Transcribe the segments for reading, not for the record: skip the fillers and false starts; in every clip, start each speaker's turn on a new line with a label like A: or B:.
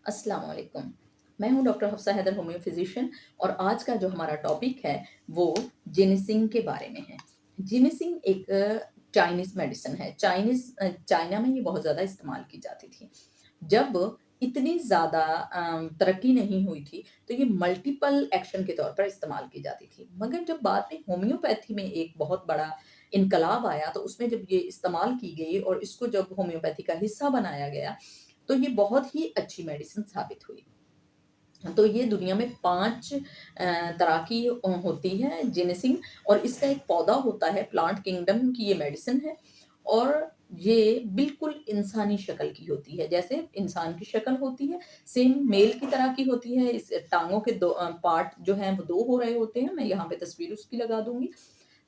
A: अस्सलाम वालेकुम। मैं हूँ doctor Hafsa Haider homeo physician और आज का जो हमारा टॉपिक है वो जिनसिंग के बारे में है। जिनसिंग एक चाइनीज़ मेडिसिन है। चाइना में ये बहुत ज़्यादा इस्तेमाल की जाती थी। जब इतनी ज़्यादा तरक्की नहीं हुई थी, तो ये मल्टीपल एक्शन के तौर पर इस्तेमाल की जाती थी। मगर जब बाद में होम्योपैथी में एक बहुत बड़ा इनकलाब आया, तो उसमें जब ये इस्तेमाल की गई और इसको जब होम्योपैथी का हिस्सा बनाया गया, तो ये बहुत ही अच्छी मेडिसिन साबित हुई। तो ये दुनिया में 5 तरह की होती है जिनसिंग और इसका एक पौधा होता है, प्लांट किंगडम की ये मेडिसिन है और ये बिल्कुल इंसानी शक्ल की होती है। जैसे इंसान की शक्ल होती है, सेम मेल की तरह की होती है। इस टाँगों के 2 पार्ट जो हैं वो 2 हो रहे होते हैं। मैं यहाँ पे तस्वीर उसकी लगा दूँगी।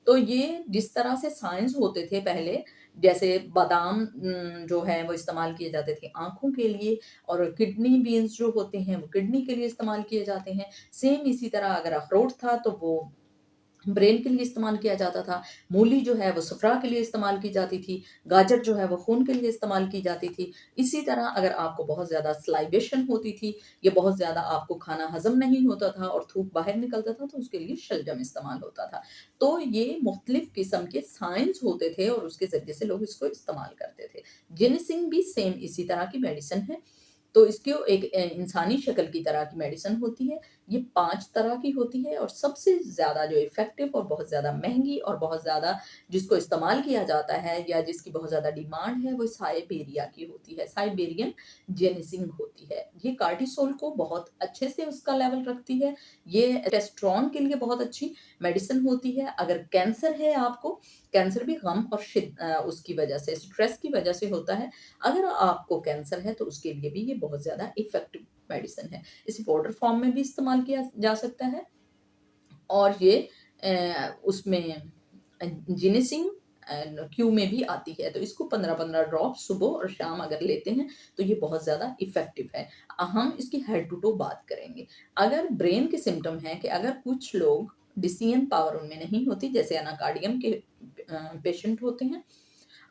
A: तो ये जिस तरह से साइंस होते थे पहले, जैसे बादाम जो है वो इस्तेमाल किए जाते थे आँखों के लिए और किडनी बीन्स जो होते हैं वो किडनी के लिए इस्तेमाल किए जाते हैं। सेम इसी तरह अगर अखरोट था तो वो ब्रेन के लिए इस्तेमाल किया जाता था। मूली जो है वो सफ़रा के लिए इस्तेमाल की जाती थी। गाजर जो है वो खून के लिए इस्तेमाल की जाती थी। इसी तरह अगर आपको बहुत ज़्यादा स्लाइवेशन होती थी या बहुत ज़्यादा आपको खाना हज़म नहीं होता था और थूक बाहर निकलता था तो उसके लिए शलजम इस्तेमाल होता था। तो ये मुख्तलिफ़ किस्म के साइंस होते थे और उसके ज़रिए से लोग इसको इस्तेमाल करते थे। जिनसिंग भी सेम इसी तरह की मेडिसिन है। तो इसकी एक इंसानी शक्ल की तरह की मेडिसिन होती है। ये 5 तरह की होती है और सबसे ज़्यादा जो इफ़ेक्टिव और बहुत ज़्यादा महँगी और बहुत ज़्यादा जिसको इस्तेमाल किया जाता है या जिसकी बहुत ज़्यादा डिमांड है, वो साइबेरिया की होती है, साइबेरियन जेनिसिंग होती है। ये कार्टिसोल को बहुत अच्छे से उसका लेवल रखती है। ये टेस्टोस्टेरोन के लिए बहुत अच्छी मेडिसिन होती है। अगर कैंसर है आपको, कैंसर भी गम और उसकी वजह से, स्ट्रेस की वजह से होता है। अगर आपको कैंसर है तो उसके लिए भी ये बहुत ज़्यादा इफ़ेक्टिव मेडिसिन है। इसे पाउडर फॉर्म में भी इस्तेमाल किया जा सकता है और ये उसमें जिनिसिंग क्यू में भी आती है। तो इसको 15-15 ड्रॉप सुबह और शाम अगर लेते हैं तो ये बहुत ज़्यादा इफ़ेक्टिव है। हम इसकी हेड टू टो बात करेंगे। अगर ब्रेन के सिम्पटम हैं कि अगर कुछ लोग डिसिशन पावर उनमें नहीं होती जैसे एनाकार्डियम के पेशेंट होते हैं,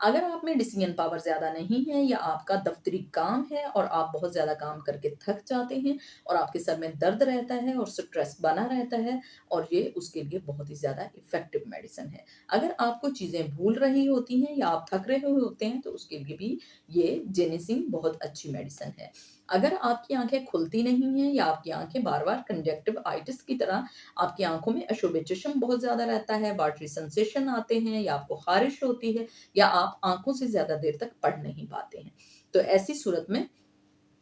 A: अगर आप में डिसीजन पावर ज़्यादा नहीं है या आपका दफ़्तरी काम है और आप बहुत ज़्यादा काम करके थक जाते हैं और आपके सर में दर्द रहता है और स्ट्रेस बना रहता है और ये उसके लिए बहुत ही ज़्यादा इफ़ेक्टिव मेडिसिन है। अगर आपको चीज़ें भूल रही होती हैं या आप थक रहे होते हैं तो उसके लिए भी ये जेनिसिंग बहुत अच्छी मेडिसिन है। अगर आपकी आँखें खुलती नहीं हैं या आपकी आँखें बार-बार कंजक्टिवाइटिस की तरह आपकी आँखों में अशुभ-चश्म बहुत ज़्यादा रहता है, वाटरी सेंसेशन आते हैं या आपको ख़ारिश होती है या आप आँखों से ज़्यादा देर तक पढ़ नहीं पाते हैं। तो ऐसी सूरत में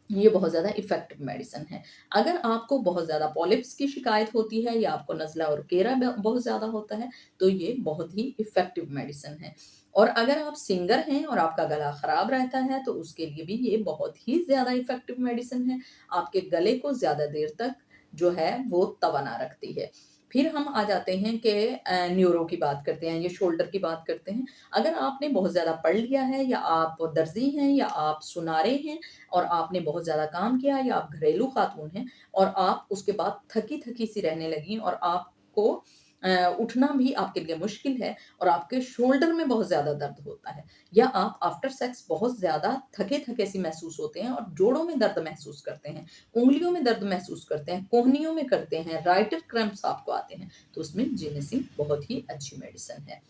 A: ये बहुत ज़्यादा इफ़ेक्टिव मेडिसिन है। अगर आपको बहुत ज़्यादा पॉलिप्स की शिकायत होती है या आपको नज़ला और घेरा बहुत ज़्यादा होता है, तो ये बहुत ही इफ़ेक्टिव मेडिसिन है। और अगर आप सिंगर हैं और आपका गला ख़राब रहता है, तो उसके लिए भी ये बहुत ही ज़्यादा इफ़ेक्टिव मेडिसिन है। आपके गले को ज़्यादा देर तक जो है वो तवाना रखती है। फिर हम आ जाते हैं कि न्यूरो की बात करते हैं, ये शोल्डर की बात करते हैं। अगर आपने बहुत ज़्यादा पढ़ लिया है या आप दर्जी हैं या आप सुनारे हैं और आपने बहुत ज़्यादा काम किया या आप घरेलू खातून हैं और आप उसके बाद थकी-थकी सी रहने लगी और आपको उठना भी आपके लिए मुश्किल है और आपके शोल्डर में बहुत ज़्यादा दर्द होता है या आप आफ्टर सेक्स बहुत ज़्यादा थके-थके सी महसूस होते हैं और जोड़ों में दर्द महसूस करते हैं, उँगलियों में दर्द महसूस करते हैं, कोहनियों में करते हैं, राइटर क्रैम्प्स आपको आते हैं, तो उसमें जिनेसिन बहुत ही अच्छी मेडिसिन है।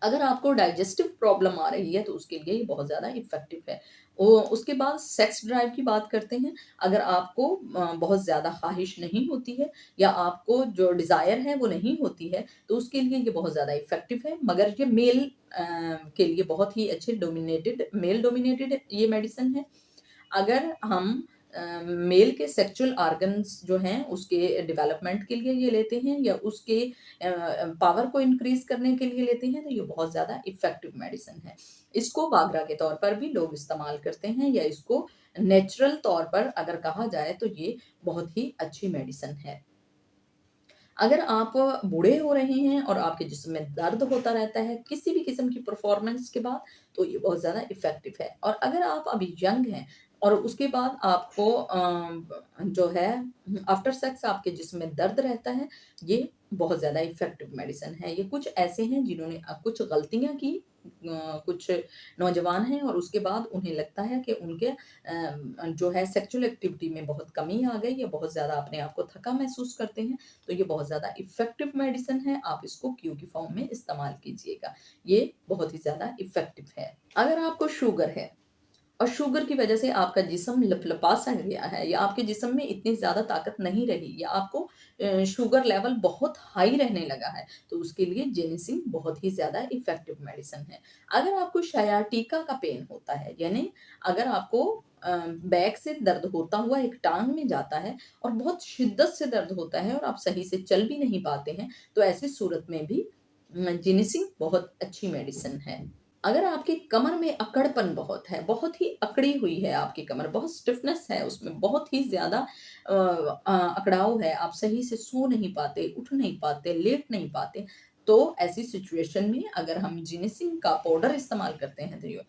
A: अगर आपको डाइजेस्टिव प्रॉब्लम आ रही है तो उसके लिए ये बहुत ज़्यादा इफ़ेक्टिव है। उसके बाद सेक्स ड्राइव की बात करते हैं। अगर आपको बहुत ज़्यादा ख़्वाहिश नहीं होती है या आपको जो डिज़ायर है वो नहीं होती है, तो उसके लिए ये बहुत ज़्यादा इफ़ेक्टिव है। मगर ये मेल के लिए बहुत ही अच्छे मेल डोमिनेटेड ये मेडिसिन है। अगर हम मेल के सेक्सुअल ऑर्गन्स जो हैं उसके डेवलपमेंट के लिए ये लेते हैं या उसके पावर को इंक्रीज़ करने के लिए लेते हैं तो ये बहुत ज़्यादा इफ़ेक्टिव मेडिसिन है। इसको वागरा के तौर पर भी लोग इस्तेमाल करते हैं या इसको नेचुरल तौर पर अगर कहा जाए तो ये बहुत ही अच्छी मेडिसिन है। अगर आप बूढ़े हो रहे हैं और आपके जिस्म में दर्द होता रहता है किसी भी किस्म की परफॉर्मेंस के बाद, तो ये बहुत ज़्यादा इफ़ेक्टिव है और अगर आप अभी यंग हैं और उसके बाद आपको जो है आफ्टर सेक्स आपके जिस्म में दर्द रहता है, ये बहुत ज़्यादा इफ़ेक्टिव मेडिसिन है। ये कुछ ऐसे हैं जिन्होंने कुछ गलतियाँ की, कुछ नौजवान हैं और उसके बाद उन्हें लगता है कि उनके जो है सेक्सुअल एक्टिविटी में बहुत कमी आ गई या बहुत ज़्यादा अपने आप को थका महसूस करते हैं, तो ये बहुत ज़्यादा इफ़ेक्टिव मेडिसिन है, आप इसको क्यू की फॉर्म में इस्तेमाल कीजिएगा। ये बहुत ही ज़्यादा इफ़ेक्टिव है। अगर आपको शुगर है और शुगर की वजह से आपका जिस्म लपलपा-सा गया है या आपके जिस्म में इतनी ज़्यादा ताकत नहीं रही या आपको शुगर लेवल बहुत हाई रहने लगा है, तो उसके लिए जेनिसिन बहुत ही ज़्यादा इफ़ेक्टिव मेडिसिन है। अगर आपको सयाटिका का पेन होता है, यानी अगर आपको बैक से दर्द होता हुआ एक टाँग में जाता है और बहुत शिद्दत से दर्द होता है और आप सही से चल भी नहीं पाते हैं, तो ऐसी सूरत में भी जेनिसिन बहुत अच्छी मेडिसिन है। अगर आपकी कमर में अकड़पन बहुत है, बहुत ही अकड़ी हुई है आपकी कमर, बहुत स्टिफनेस है उसमें, बहुत ही ज़्यादा अकड़ाव है, आप सही से सो नहीं पाते, उठ नहीं पाते, लेट नहीं पाते, तो ऐसी सिचुएशन में अगर हम जिनिसिन का पाउडर इस्तेमाल करते हैं, तो ये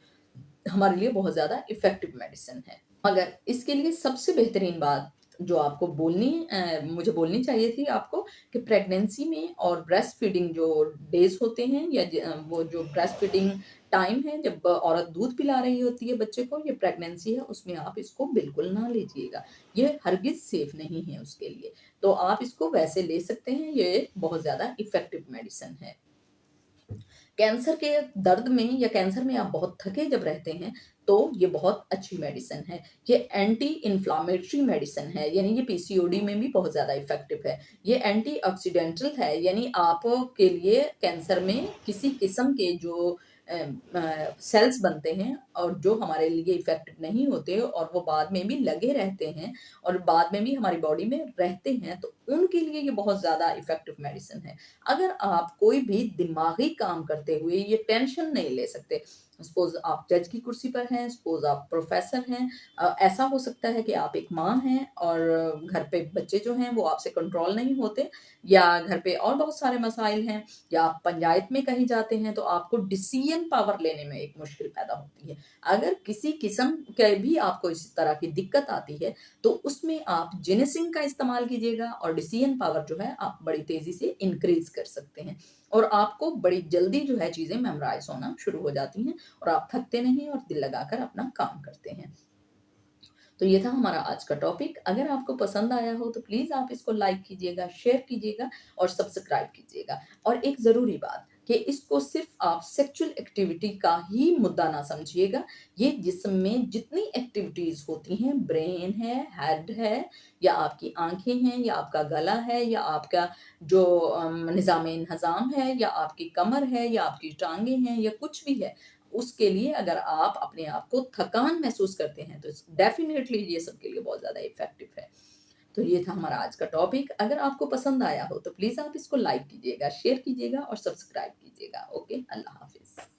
A: हमारे लिए बहुत ज़्यादा इफ़ेक्टिव मेडिसिन है। मगर इसके लिए सबसे बेहतरीन बात जो आपको मुझे बोलनी चाहिए थी आपको कि प्रेगनेंसी में और ब्रेस्ट फीडिंग जो डेज़ होते हैं या वो जो ब्रेस्ट फीडिंग टाइम है जब औरत दूध पिला रही होती है बच्चे को, ये प्रेगनेंसी है उसमें आप इसको बिल्कुल ना लीजिएगा। ये हरगिज़ सेफ नहीं है उसके लिए। तो आप इसको वैसे ले सकते हैं, ये बहुत ज़्यादा इफ़ेक्टिव मेडिसिन है। कैंसर के दर्द में या कैंसर में आप बहुत थके जब रहते हैं, तो ये बहुत अच्छी मेडिसिन है। ये एंटी इन्फ्लेमेटरी मेडिसिन है, यानी ये पीसीओडी में भी बहुत ज़्यादा इफ़ेक्टिव है। ये एंटी-ऑक्सीडेंटल है, यानी आपके लिए कैंसर में किसी किस्म के जो सेल्स बनते हैं और जो हमारे लिए इफ़ेक्टिव नहीं होते और वो बाद में भी लगे रहते हैं और बाद में भी हमारी बॉडी में रहते हैं, तो उनके लिए ये बहुत ज़्यादा इफ़ेक्टिव मेडिसिन है। अगर आप कोई भी दिमागी काम करते हुए ये टेंशन नहीं ले सकते, सपोज़ आप जज की कुर्सी पर हैं, सपोज़ आप प्रोफ़ेसर हैं, ऐसा हो सकता है कि आप एक माँ हैं और घर पे बच्चे जो हैं वो आपसे कंट्रोल नहीं होते या घर पे और बहुत सारे मसाइल हैं या आप पंचायत में कहीं जाते हैं तो आपको डिसीज़न पावर लेने में एक मुश्किल पैदा होती है। अगर किसी किस्म के भी आपको इस तरह की दिक्कत आती है, तो उसमें आप जिनेसिन का इस्तेमाल कीजिएगा और डिसीजन पावर जो है आप बड़ी तेज़ी से इंक्रीज़ कर सकते हैं और आपको बड़ी जल्दी जो है चीज़ें मेमोराइज़ होना शुरू हो जाती हैं और आप थकते नहीं और दिल लगाकर अपना काम करते हैं। तो ये था हमारा आज का टॉपिक। अगर आपको पसंद आया हो तो प्लीज़ आप इसको लाइक कीजिएगा, शेयर कीजिएगा और सब्सक्राइब कीजिएगा। और एक ज़रूरी बात कि इसको सिर्फ़ आप सेक्सुअल एक्टिविटी का ही मुद्दा ना समझिएगा। ये जिस्म में जितनी एक्टिविटीज़ होती हैं, ब्रेन है, हेड है या आपकी आँखें हैं या आपका गला है या आपका जो निज़ाम-ए-हज़ाम है या आपकी कमर है या आपकी टाँगें हैं या कुछ भी है, उसके लिए अगर आप अपने आप को थकान महसूस करते हैं, तो डेफ़िनेटली ये सबके लिए बहुत ज़्यादा इफ़ेक्टिव है। तो ये था हमारा आज का टॉपिक। अगर आपको पसंद आया हो, तो प्लीज़ आप इसको लाइक कीजिएगा, शेयर कीजिएगा और सब्सक्राइब कीजिएगा। ओके, अल्लाह हाफ़िज़।